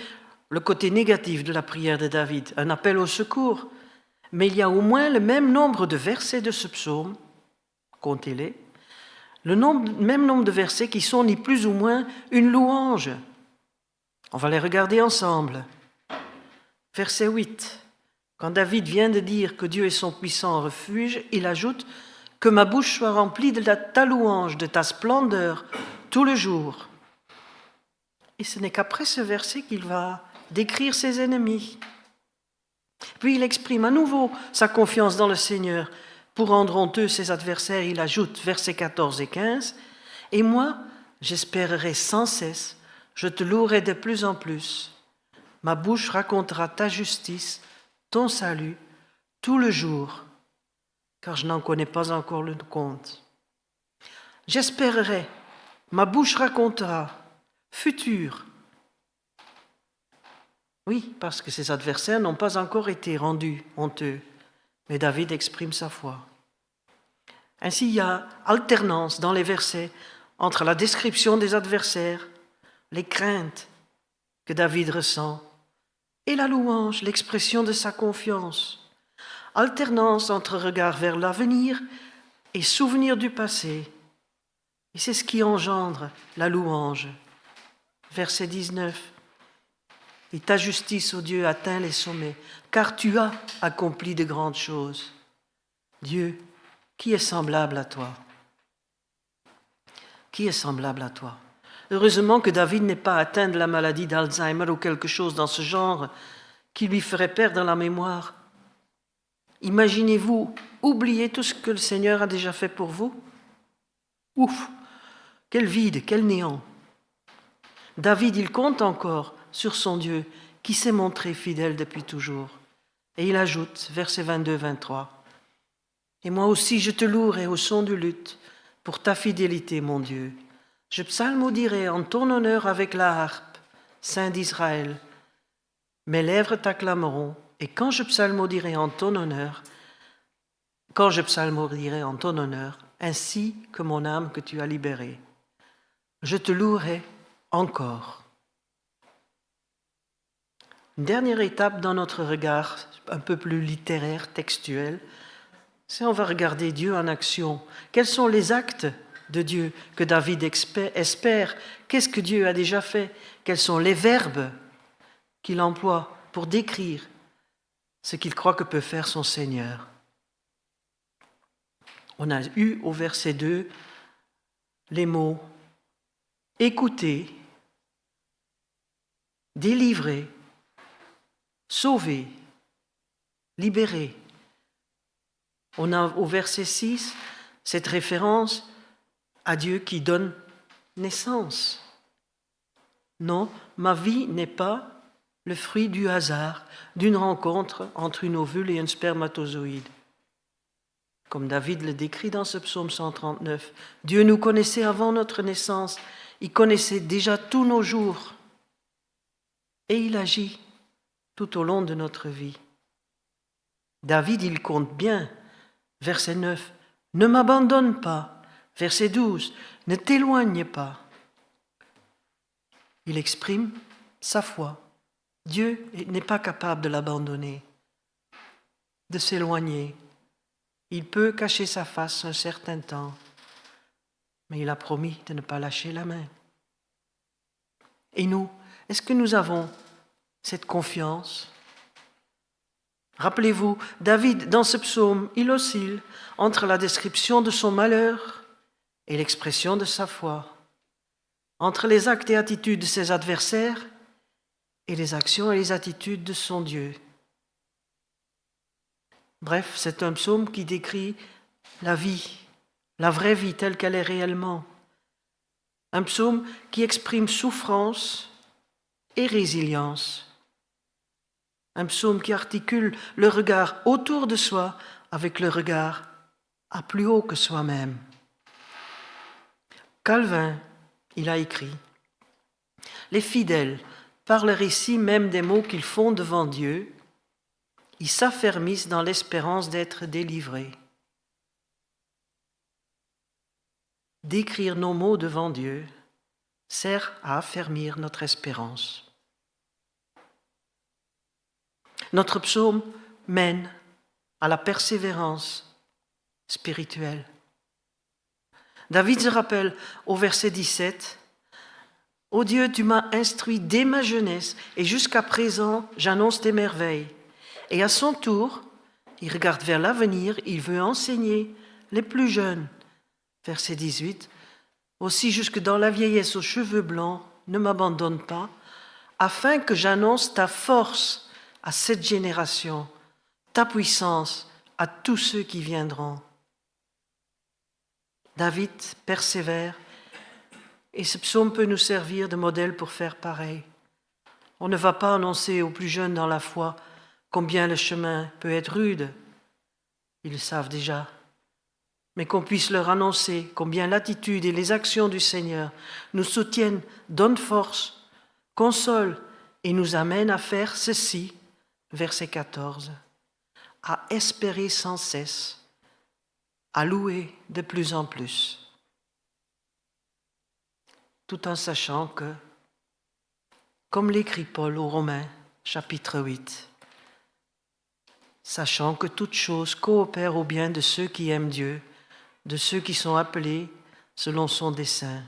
le côté négatif de la prière de David, un appel au secours, mais il y a au moins le même nombre de versets de ce psaume, comptez-les, même nombre de versets qui sont ni plus ou moins une louange. On va les regarder ensemble. Verset 8. Quand David vient de dire que Dieu est son puissant refuge, il ajoute « Que ma bouche soit remplie de ta louange, de ta splendeur, tout le jour. » Et ce n'est qu'après ce verset qu'il va décrire ses ennemis. Puis il exprime à nouveau sa confiance dans le Seigneur. Pour rendre honteux ses adversaires, il ajoute versets 14 et 15 « Et moi, j'espérerai sans cesse, je te louerai de plus en plus. Ma bouche racontera ta justice, ton salut, tout le jour, car je n'en connais pas encore le compte. J'espérerai, ma bouche racontera, futur. » Oui, parce que ses adversaires n'ont pas encore été rendus honteux, mais David exprime sa foi. Ainsi, il y a alternance dans les versets entre la description des adversaires, les craintes que David ressent, et la louange, l'expression de sa confiance. Alternance entre regard vers l'avenir et souvenir du passé. Et c'est ce qui engendre la louange. Verset 19. « Et ta justice, ô Dieu, atteint les sommets, car tu as accompli de grandes choses. Dieu, qui est semblable à toi? Qui est semblable à toi? » Heureusement que David n'est pas atteint de la maladie d'Alzheimer ou quelque chose dans ce genre qui lui ferait perdre la mémoire. Imaginez-vous oublier tout ce que le Seigneur a déjà fait pour vous? Ouf, quel vide, quel néant. David, il compte encore sur son Dieu qui s'est montré fidèle depuis toujours. Et il ajoute, versets 22-23, « Et moi aussi je te louerai au son du luth pour ta fidélité, mon Dieu. Je psalmodierai en ton honneur avec la harpe, Saint d'Israël. Mes lèvres t'acclameront, et quand je psalmodierai en ton honneur, ainsi que mon âme que tu as libérée, je te louerai encore. » Une dernière étape dans notre regard, un peu plus littéraire, textuel, c'est on va regarder Dieu en action. Quels sont les actes de Dieu que David espère? Qu'est-ce que Dieu a déjà fait? Quels sont les verbes qu'il emploie pour décrire ce qu'il croit que peut faire son Seigneur? On a eu au verset 2 les mots « écouter »,« délivrer »,« sauver »,« libérer ». On a au verset 6 cette référence à Dieu qui donne naissance. Non, ma vie n'est pas le fruit du hasard, d'une rencontre entre une ovule et un spermatozoïde. Comme David le décrit dans ce psaume 139, Dieu nous connaissait avant notre naissance, il connaissait déjà tous nos jours et il agit tout au long de notre vie. David, il compte bien. Verset 9, « Ne m'abandonne pas ». Verset 12, « Ne t'éloigne pas ». Il exprime sa foi. Dieu n'est pas capable de l'abandonner, de s'éloigner. Il peut cacher sa face un certain temps, mais il a promis de ne pas lâcher la main. Et nous, est-ce que nous avons cette confiance ? Rappelez-vous, David, dans ce psaume, il oscille entre la description de son malheur et l'expression de sa foi, entre les actes et attitudes de ses adversaires et les actions et les attitudes de son Dieu. Bref, c'est un psaume qui décrit la vie, la vraie vie telle qu'elle est réellement. Un psaume qui exprime souffrance et résilience. Un psaume qui articule le regard autour de soi avec le regard à plus haut que soi-même. Calvin, il a écrit « Les fidèles, par le récit même des maux qu'ils font devant Dieu, ils s'affermissent dans l'espérance d'être délivrés. » D'écrire nos mots devant Dieu sert à affermir notre espérance. Notre psaume mène à la persévérance spirituelle. David se rappelle au verset 17, « Ô Dieu, tu m'as instruit dès ma jeunesse et jusqu'à présent, j'annonce tes merveilles. » Et à son tour, il regarde vers l'avenir, il veut enseigner les plus jeunes. Verset 18, « Aussi jusque dans la vieillesse aux cheveux blancs, ne m'abandonne pas, afin que j'annonce ta force à cette génération, ta puissance à tous ceux qui viendront. » David persévère et ce psaume peut nous servir de modèle pour faire pareil. On ne va pas annoncer aux plus jeunes dans la foi combien le chemin peut être rude. Ils le savent déjà. Mais qu'on puisse leur annoncer combien l'attitude et les actions du Seigneur nous soutiennent, donnent force, consolent et nous amènent à faire ceci. Verset 14, à espérer sans cesse, à louer de plus en plus, tout en sachant que, comme l'écrit Paul aux Romains, chapitre 8, sachant que toute chose coopère au bien de ceux qui aiment Dieu, de ceux qui sont appelés selon son dessein,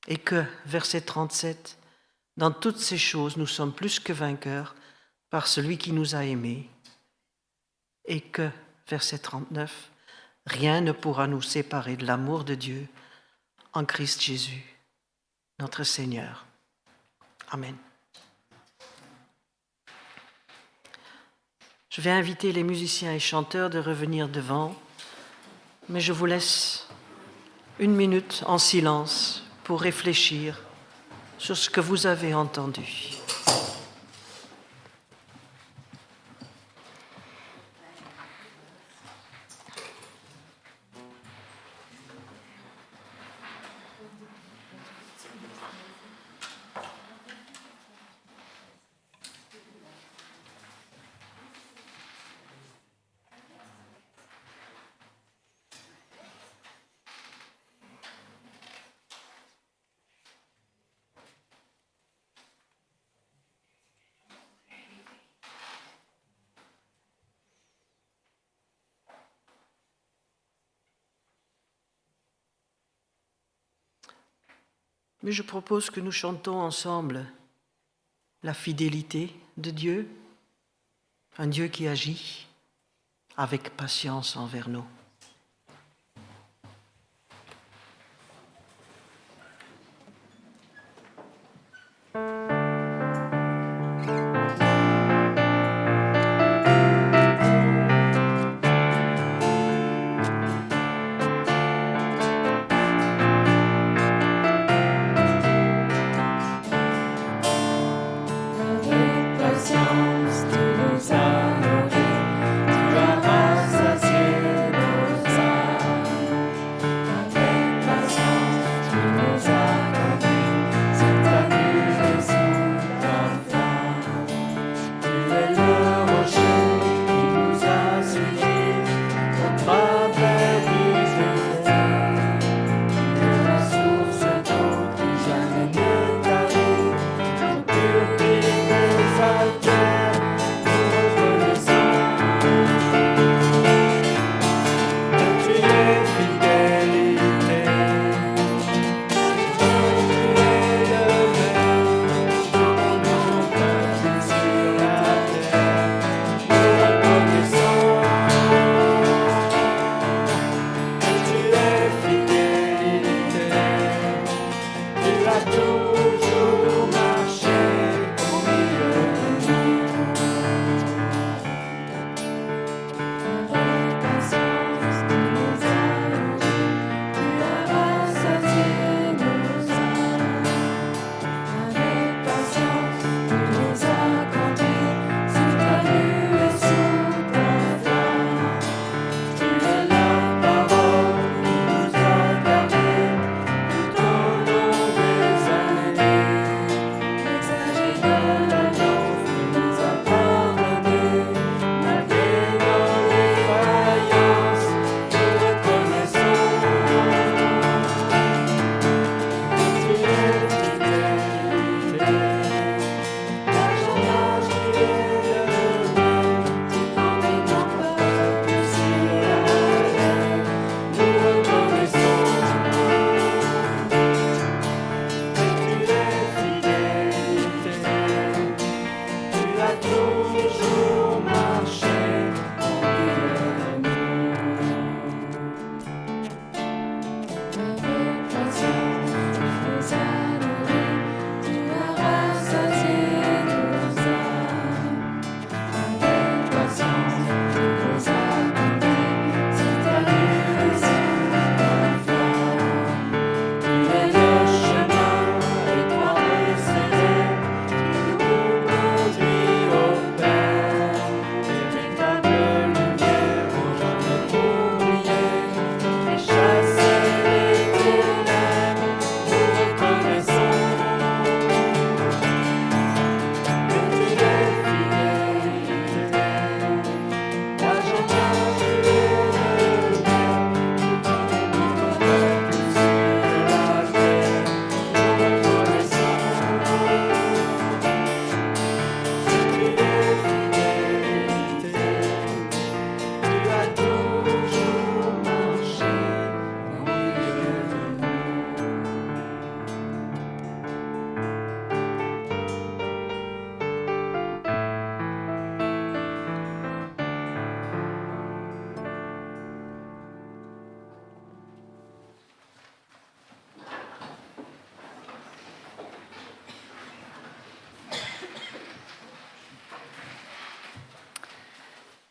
et que, verset 37, dans toutes ces choses nous sommes plus que vainqueurs par celui qui nous a aimés, et que, verset 39, rien ne pourra nous séparer de l'amour de Dieu en Christ Jésus, notre Seigneur. Amen. Je vais inviter les musiciens et chanteurs de revenir devant, mais je vous laisse une minute en silence pour réfléchir sur ce que vous avez entendu. Mais je propose que nous chantons ensemble la fidélité de Dieu, un Dieu qui agit avec patience envers nous. Avec patience, tu nous as nourris, tu as rassasié nos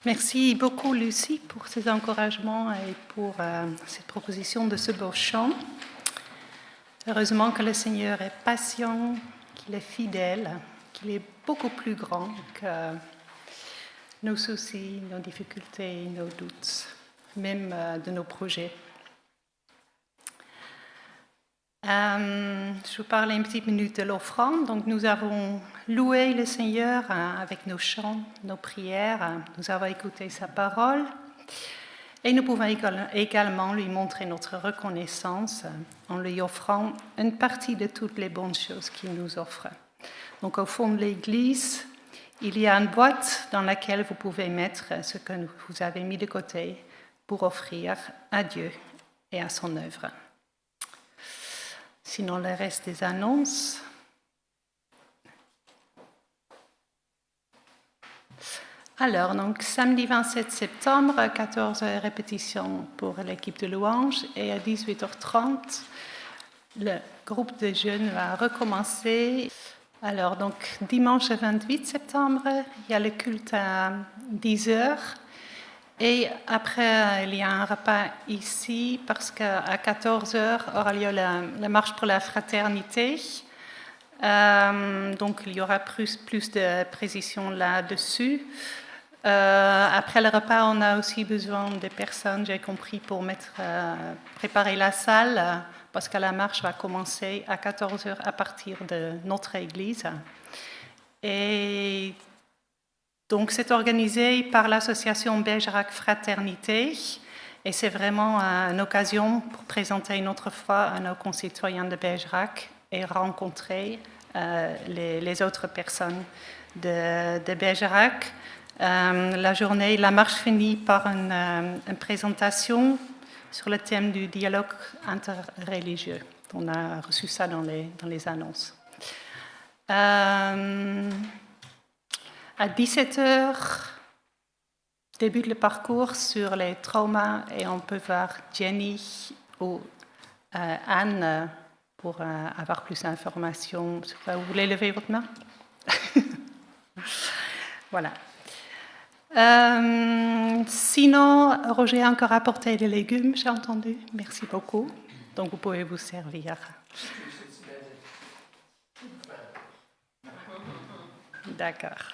Merci beaucoup, Lucie, pour ces encouragements et pour cette proposition de ce beau chant. Heureusement que le Seigneur est patient, qu'il est fidèle, qu'il est beaucoup plus grand que nos soucis, nos difficultés, nos doutes, même de nos projets. Je vous parle une petite minute de l'offrande. Donc, nous avons loué le Seigneur avec nos chants, nos prières. Nous avons écouté sa parole. Et nous pouvons également lui montrer notre reconnaissance en lui offrant une partie de toutes les bonnes choses qu'il nous offre. Donc, au fond de l'église, il y a une boîte dans laquelle vous pouvez mettre ce que vous avez mis de côté pour offrir à Dieu et à son œuvre. Sinon, le reste des annonces. Alors, donc, samedi 27 septembre, 14 répétitions pour l'équipe de louange et à 18h30, le groupe de jeunes va recommencer. Alors, donc, dimanche 28 septembre, il y a le culte à 10h. Et après, il y a un repas ici parce qu'à 14h aura lieu la marche pour la fraternité. Donc, il y aura plus de précisions là-dessus. Après le repas, on a aussi besoin de personnes, j'ai compris, pour préparer la salle parce que la marche va commencer à 14h à partir de notre église. Et donc, c'est organisé par l'association Bergerac Fraternité et c'est vraiment une occasion pour présenter une autre fois à nos concitoyens de Bergerac et rencontrer les autres personnes de Bergerac. La marche finit par une présentation sur le thème du dialogue interreligieux. On a reçu ça dans les annonces. À 17h, débute le parcours sur les traumas et on peut voir Jenny ou Anne pour avoir plus d'informations. Vous voulez lever votre main? Voilà. Sinon, Roger a encore apporté des légumes, j'ai entendu. Merci beaucoup. Donc, vous pouvez vous servir. D'accord.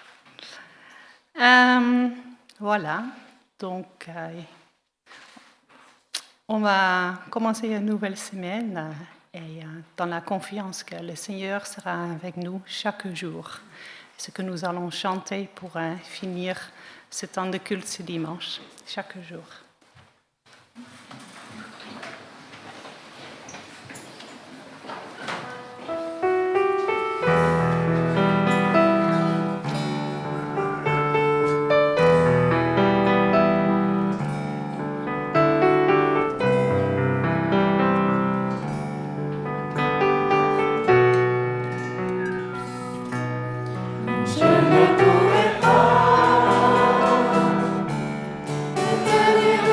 Voilà. Donc, on va commencer une nouvelle semaine et dans la confiance que le Seigneur sera avec nous chaque jour. Ce que nous allons chanter pour finir ce temps de culte ce dimanche, chaque jour. Je ne pourrai pas tenir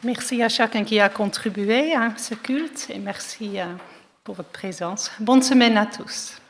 Merci à chacun qui a contribué à ce culte et merci pour votre présence. Bonne semaine à tous.